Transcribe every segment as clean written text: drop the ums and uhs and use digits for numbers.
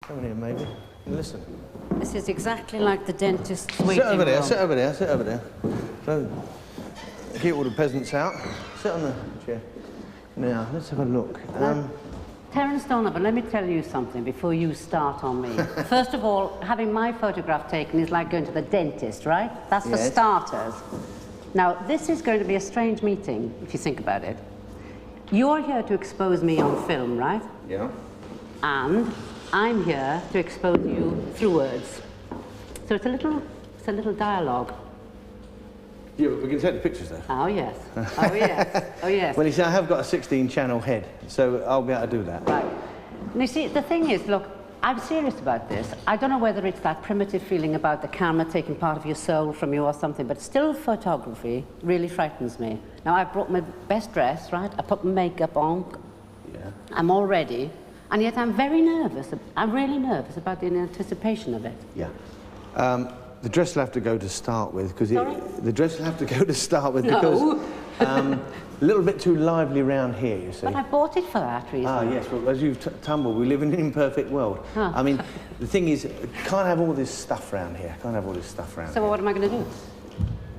Come in here, maybe. Listen. This is exactly like the dentist's waiting Sit over there, room. sit over there, sit over there. So, keep all the peasants out. Sit on the chair. Now, let's have a look. Terence Donovan, let me tell you something before you start on me. First of all, having my photograph taken is like going to the dentist, right? That's for starters. Now, this is going to be a strange meeting, if you think about it. You're here to expose me on film, right? Yeah. And I'm here to expose you through words. So it's a little dialogue. Yeah, but we can take the pictures though. Oh yes. Oh yes. Oh yes. Well, you see, I have got a 16-channel head, so I'll be able to do that. Right. And you see, the thing is, look, I'm serious about this. I don't know whether it's that primitive feeling about the camera taking part of your soul from you or something, but still photography really frightens me. Now, I brought my best dress, right? I put makeup on. Yeah. I'm all ready. And yet I'm very nervous. I'm really nervous about the anticipation of it. Yeah. The dress will have to go to start with, because the dress will have to go to start with No. because a little bit too lively round here, you see. But I bought it for that reason. Ah, yes, well, as you've tumbled, we live in an imperfect world. Huh. I mean, the thing is, can't have all this stuff round here. Can't have all this stuff round So here. what am I going to do?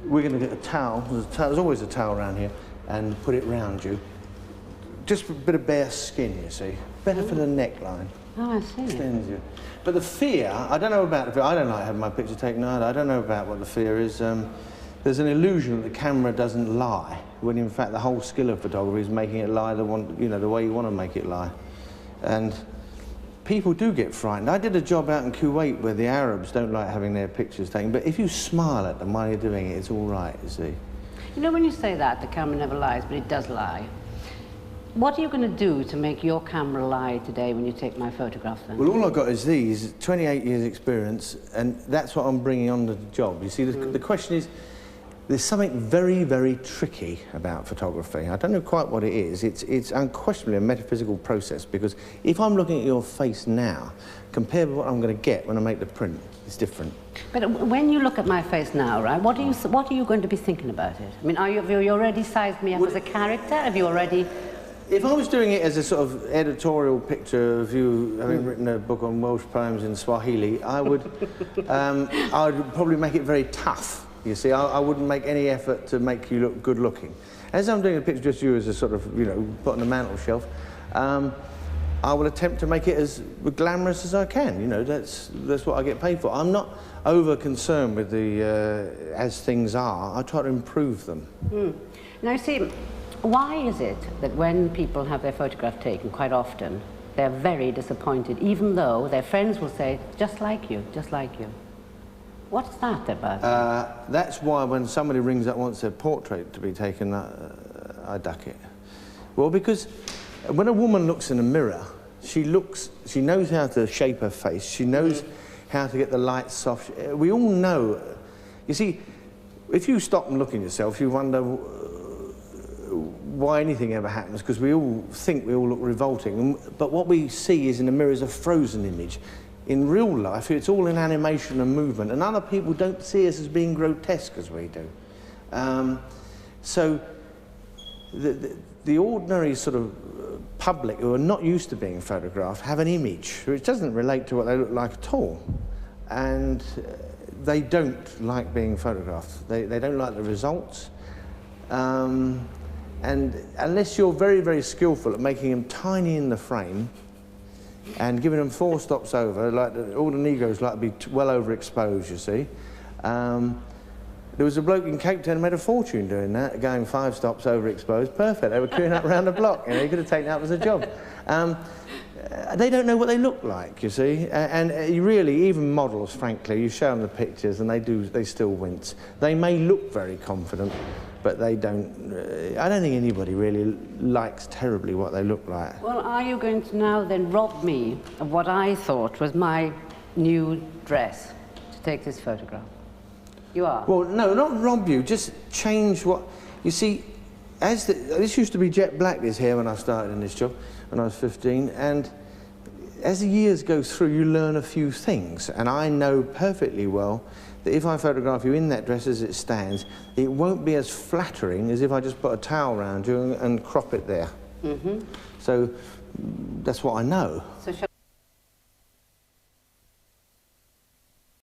We're going to get a towel. There's always a towel around here, and put it round you. Just a bit of bare skin, you see. Better for the neckline. Oh, I see. Extends you. But the fear, I don't know about the fear. I don't like having my picture taken either. I don't know about what the fear is. There's an illusion that the camera doesn't lie, when in fact the whole skill of photography is making it lie the way you want to make it lie. And people do get frightened. I did a job out in Kuwait where the Arabs don't like having their pictures taken, but if you smile at them while you're doing it, it's all right, you see. You know, when you say that, the camera never lies, but it does lie. What are you going to do to make your camera lie today when you take my photograph then? Well, all I've got is these, 28 years experience, and that's what I'm bringing on to the job. You see, the question is, there's something very, very tricky about photography. I don't know quite what it is. It's unquestionably a metaphysical process, because if I'm looking at your face now, compared with what I'm going to get when I make the print, it's different. But when you look at my face now, right, what are you going to be thinking about it? I mean, have you already sized me up as a character? Have you already... If I was doing it as a sort of editorial picture of you having written a book on Welsh poems in Swahili, I would probably make it very tough, you see. I wouldn't make any effort to make you look good looking. As I'm doing a picture just of you as a sort of, you know, put on the mantel shelf, I will attempt to make it as glamorous as I can, you know, that's what I get paid for. I'm not over concerned with the, as things are, I try to improve them. Now, see, why is it that when people have their photograph taken, quite often, they're very disappointed, even though their friends will say, just like you, just like you? What's that about? That's why when somebody rings up wants their portrait to be taken, I duck it. Well, because when a woman looks in a mirror, she knows how to shape her face, she knows how to get the light soft. We all know, you see, if you stop and look at yourself, you wonder why anything ever happens, because we all think we all look revolting, but what we see is in the mirror is a frozen image. In real life, it's all in animation and movement, and other people don't see us as being grotesque as we do. So the ordinary sort of public who are not used to being photographed have an image which doesn't relate to what they look like at all, and they don't like being photographed. They don't like the results. And unless you're very, very skillful at making them tiny in the frame and giving them 4 stops over, like all the Negroes like to be well overexposed, you see. There was a bloke in Cape Town who made a fortune doing that, going 5 stops overexposed. Perfect, they were queuing up around the block, you know, you could have taken that as a job. They don't know what they look like, you see, and you really, even models, frankly, you show them the pictures and they still wince. They may look very confident, but they don't, I don't think anybody really likes terribly what they look like. Well, are you going to now then rob me of what I thought was my new dress to take this photograph? You are? Well, no, not rob you, just change what, you see, this used to be jet black, this hair, when I started in this job, when I was 15, and as the years go through, you learn a few things, and I know perfectly well that if I photograph you in that dress as it stands, it won't be as flattering as if I just put a towel around you and crop it there. So that's what I know. So